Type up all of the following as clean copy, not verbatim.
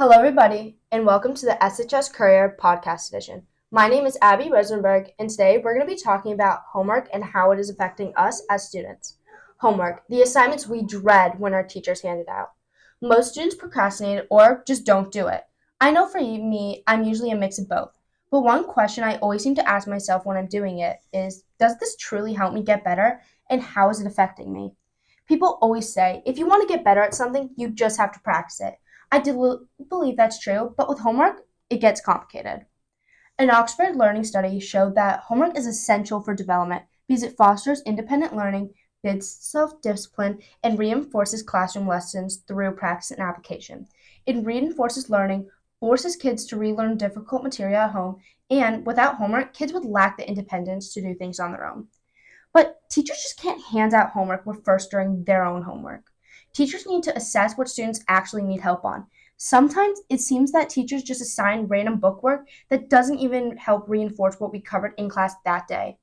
Hello, everybody, and welcome to the SHS Courier Podcast Edition. My name is Abby Rosenberg, and today we're going to be talking about homework and how it is affecting us as students. Homework, the assignments we dread when our teachers hand it out. Most students procrastinate or just don't do it. I know for me, I'm usually a mix of both. But one question I always seem to ask myself when I'm doing it is, does this truly help me get better, and how is it affecting me? People always say, if you want to get better at something, you just have to practice it. I do believe that's true, but with homework, it gets complicated. An Oxford learning study showed that homework is essential for development because it fosters independent learning, builds self-discipline, and reinforces classroom lessons through practice and application. It reinforces learning, forces kids to relearn difficult material at home, and without homework, kids would lack the independence to do things on their own. But teachers just can't hand out homework with first during their own homework. Teachers need to assess what students actually need help on. Sometimes it seems that teachers just assign random bookwork that doesn't even help reinforce what we covered in class that day.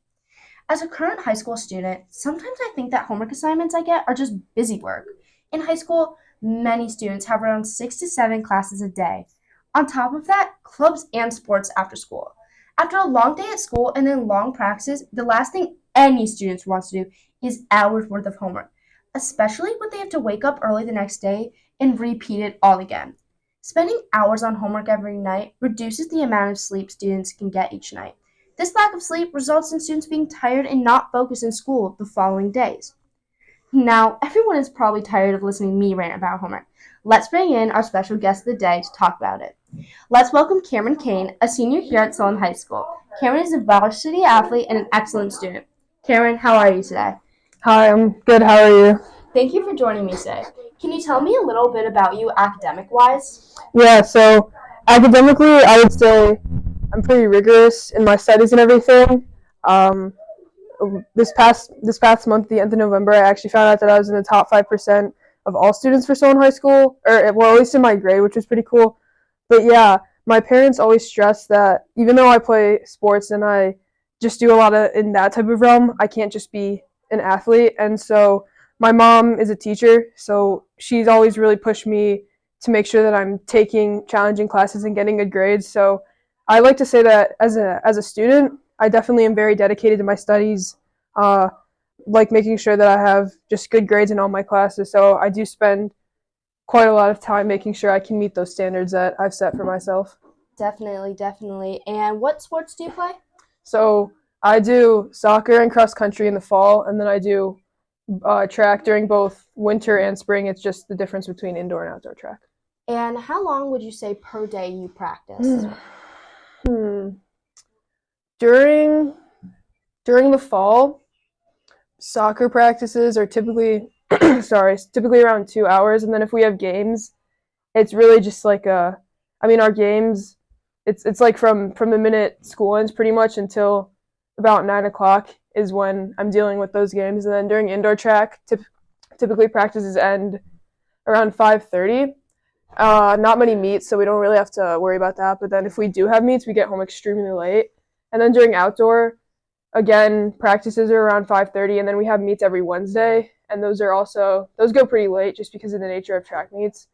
As a current high school student, sometimes I think that homework assignments I get are just busy work. In high school, many students have around 6 to 7 classes a day. On top of that, clubs and sports after school. After a long day at school and then long practices, the last thing any student wants to do is hours worth of homework, especially when they have to wake up early the next day and repeat it all again. Spending hours on homework every night reduces the amount of sleep students can get each night. This lack of sleep results in students being tired and not focused in school the following days. Now, everyone is probably tired of listening to me rant about homework. Let's bring in our special guest of the day to talk about it. Let's welcome Cameron Kane, a senior here at Solon High School. Cameron is a varsity athlete and an excellent student. Cameron, how are you today? Hi, I'm good. How are you? Thank you for joining me today. Can you tell me a little bit about you academic-wise? Yeah, so academically, I would say I'm pretty rigorous in my studies and everything. Um, this past month, the end of November, I actually found out that I was in the top 5% of all students for Solon High School, or well, at least in my grade, which was pretty cool. But yeah, my parents always stress that even though I play sports and I just do a lot of in that type of realm, I can't just be an athlete. And so my mom is a teacher, so she's always really pushed me to make sure that I'm taking challenging classes and getting good grades. So I like to say that as a student, I definitely am very dedicated to my studies, uh, like making sure that I have just good grades in all my classes. So I do spend quite a lot of time making sure I can meet those standards that I've set for myself. Definitely, definitely. And what sports do you play? So I do soccer and cross country in the fall, and then I do track during both winter and spring. It's just the difference between indoor and outdoor track. And how long would you say per day you practice? Hmm. During during the fall, soccer practices are typically typically around 2 hours, and then if we have games, it's really just like our games, it's like from the minute school ends pretty much until about 9 o'clock is when I'm dealing with those games, and then during indoor track, typically practices end around 5:30. Not many meets, so we don't really have to worry about that. But then if we do have meets, we get home extremely late. And then during outdoor, again, practices are around 5:30, and then we have meets every Wednesday, and those go pretty late just because of the nature of track meets.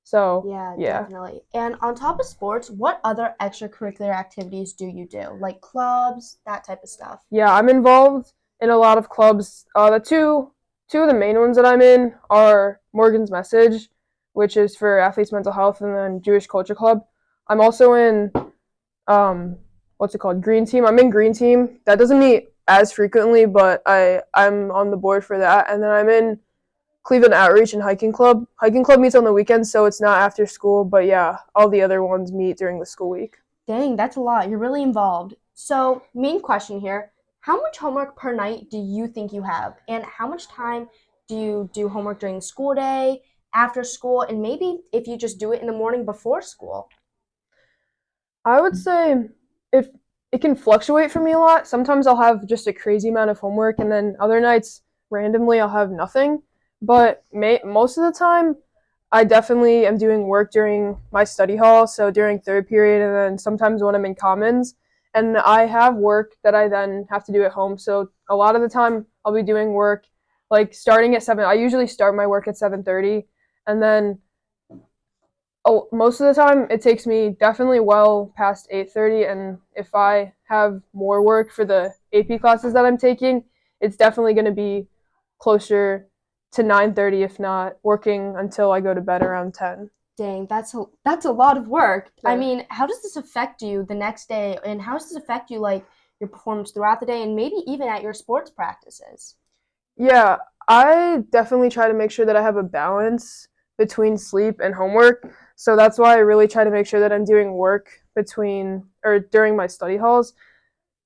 So Yeah, yeah, definitely. And on top of sports, what other extracurricular activities do you do? Like clubs, that type of stuff? yeah, I'm involved in a lot of clubs. The two of the main ones that I'm in are Morgan's Message, which is for athletes' mental health, and then Jewish Culture Club. I'm also in what's it called? Green Team. I'm in Green Team. That doesn't meet as frequently, but I'm on the board for that. And then I'm in Cleveland Outreach and Hiking Club. Hiking Club meets on the weekends, so it's not after school, but yeah, all the other ones meet during the school week. Dang, that's a lot. You're really involved. So, main question here, how much homework per night do you think you have? And how much time do you do homework during the school day, after school, and maybe if you just do it in the morning before school? I would say if it can fluctuate for me a lot. Sometimes I'll have just a crazy amount of homework, and then other nights randomly I'll have nothing. But most of the time, I definitely am doing work during my study hall, so during third period, and then sometimes when I'm in commons. And I have work that I then have to do at home. So a lot of the time, I'll be doing work like starting at 7. I usually start my work at 7:30, and then most of the time it takes me definitely well past 8:30, and if I have more work for the AP classes that I'm taking, it's definitely going to be closer to 9:30, if not working until I go to bed around 10. Dang, that's a lot of work. I Yeah. mean, how does this affect you the next day, and how does this affect you like your performance throughout the day, and maybe even at your sports practices? Yeah, I definitely try to make sure that I have a balance between sleep and homework. So that's why I really try to make sure that I'm doing work between or during my study halls,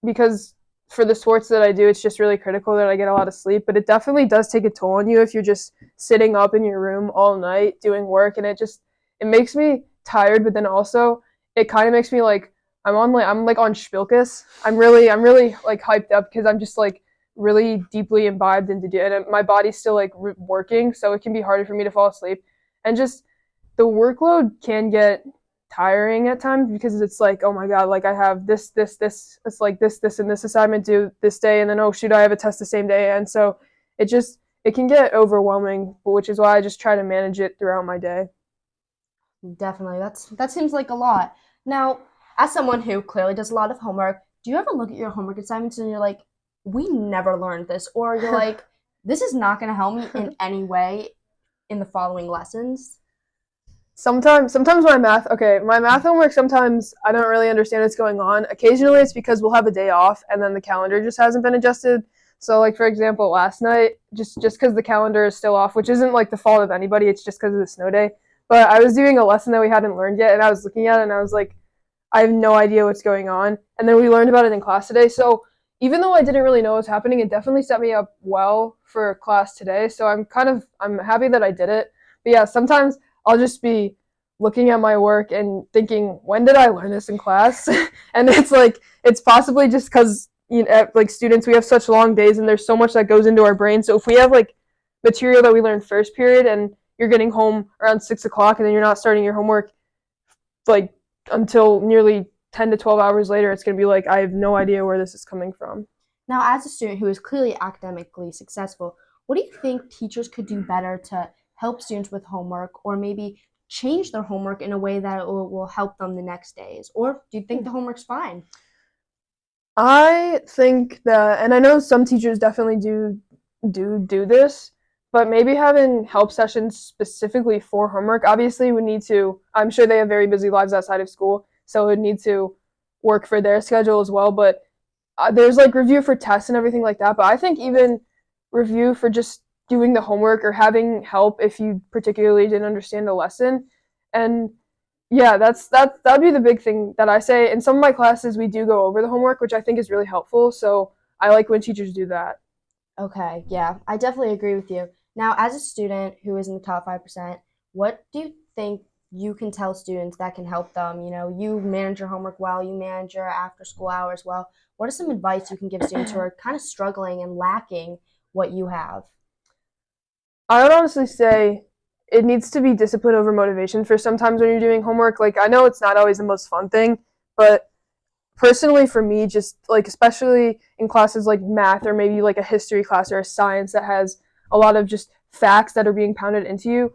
because for the sports that I do, it's just really critical that I get a lot of sleep. But it definitely does take a toll on you if you're just sitting up in your room all night doing work, and it makes me tired. But then also it kind of makes me like I'm like on Spilkus. I'm really like hyped up because I'm just like really deeply imbibed into it, and my body's still like working, so it can be harder for me to fall asleep. And just the workload can get tiring at times because it's like, oh my god, like I have this, it's like this and this assignment due this day, and then oh shoot, I have a test the same day, and so it can get overwhelming, which is why I just try to manage it throughout my day. Definitely, that seems like a lot. Now, as someone who clearly does a lot of homework, do you ever look at your homework assignments and you're like, we never learned this, or you're like, this is not going to help me in any way in the following lessons? Sometimes my math homework, sometimes I don't really understand what's going on. Occasionally it's because we'll have a day off and then the calendar just hasn't been adjusted. So like for example, last night, just because the calendar is still off, which isn't like the fault of anybody, it's just because of the snow day. But I was doing a lesson that we hadn't learned yet, and I was looking at it and I was like, I have no idea what's going on. And then we learned about it in class today. So even though I didn't really know what was happening, it definitely set me up well for class today. So I'm happy that I did it. But yeah, sometimes I'll just be looking at my work and thinking, when did I learn this in class? And it's like, it's possibly just because, you know, like students, we have such long days and there's so much that goes into our brain. So if we have like material that we learned first period and you're getting home around 6 o'clock and then you're not starting your homework like until nearly 10 to 12 hours later, it's going to be like, I have no idea where this is coming from. Now, as a student who is clearly academically successful, what do you think teachers could do better to help students with homework, or maybe change their homework in a way that will help them the next days? Or do you think the homework's fine? I think that, and I know some teachers definitely do this, but maybe having help sessions specifically for homework. Obviously, we need to. I'm sure they have very busy lives outside of school, so it would need to work for their schedule as well. But there's like review for tests and everything like that. But I think even review for just doing the homework or having help if you particularly didn't understand the lesson, and yeah, that'd be the big thing that I say. In some of my classes, we do go over the homework, which I think is really helpful. So I like when teachers do that. Okay, yeah, I definitely agree with you. Now, as a student who is in the top 5%, what do you think you can tell students that can help them? You know, you manage your homework well, you manage your after school hours well. What are some advice you can give students who are kind of struggling and lacking what you have? I would honestly say it needs to be discipline over motivation for sometimes when you're doing homework. Like, I know it's not always the most fun thing, but personally for me, just like especially in classes like math or maybe like a history class or a science that has a lot of just facts that are being pounded into you,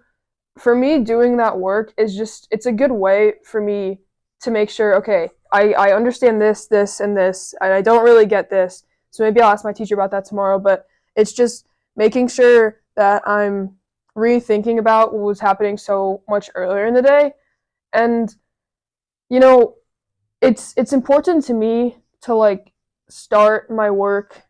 for me doing that work is just, it's a good way for me to make sure, okay, I understand this and this, and I don't really get this, so maybe I'll ask my teacher about that tomorrow. But it's just making sure that I'm rethinking about what was happening so much earlier in the day. And you know, it's important to me to like start my work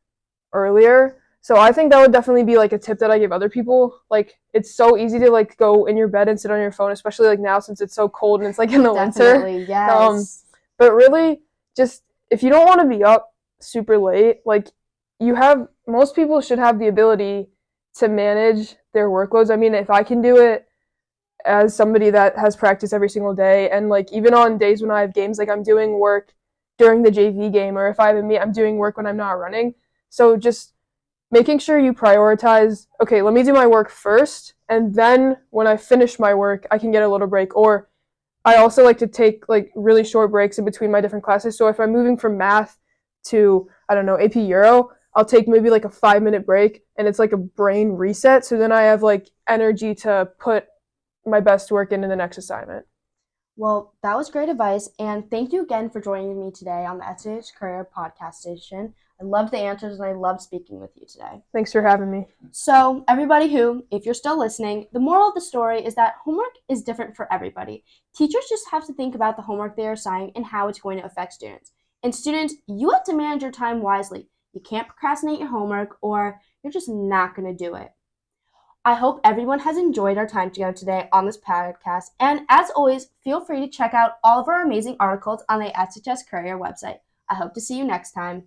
earlier. So I think that would definitely be like a tip that I give other people. Like, it's so easy to like go in your bed and sit on your phone, especially like now since it's so cold and it's like in the winter. Definitely, Um, yes. but really, just if you don't want to be up super late, like you have, most people should have the ability to manage their workloads. I mean, if I can do it as somebody that has practice every single day, and like even on days when I have games, like I'm doing work during the JV game, or if I have a meet, I'm doing work when I'm not running. So just making sure you prioritize, okay, let me do my work first, and then when I finish my work, I can get a little break. Or I also like to take like really short breaks in between my different classes. So if I'm moving from math to, I don't know, AP Euro, I'll take maybe like a 5 minute break, and it's like a brain reset. So then I have like energy to put my best work into the next assignment. Well, that was great advice, and thank you again for joining me today on the SCH Career Podcast Station. I loved the answers, and I loved speaking with you today. Thanks for having me. So, everybody if you're still listening, the moral of the story is that homework is different for everybody. Teachers just have to think about the homework they are assigning and how it's going to affect students. And students, you have to manage your time wisely. You can't procrastinate your homework, or you're just not going to do it. I hope everyone has enjoyed our time together today on this podcast. And as always, feel free to check out all of our amazing articles on the SHS Courier website. I hope to see you next time.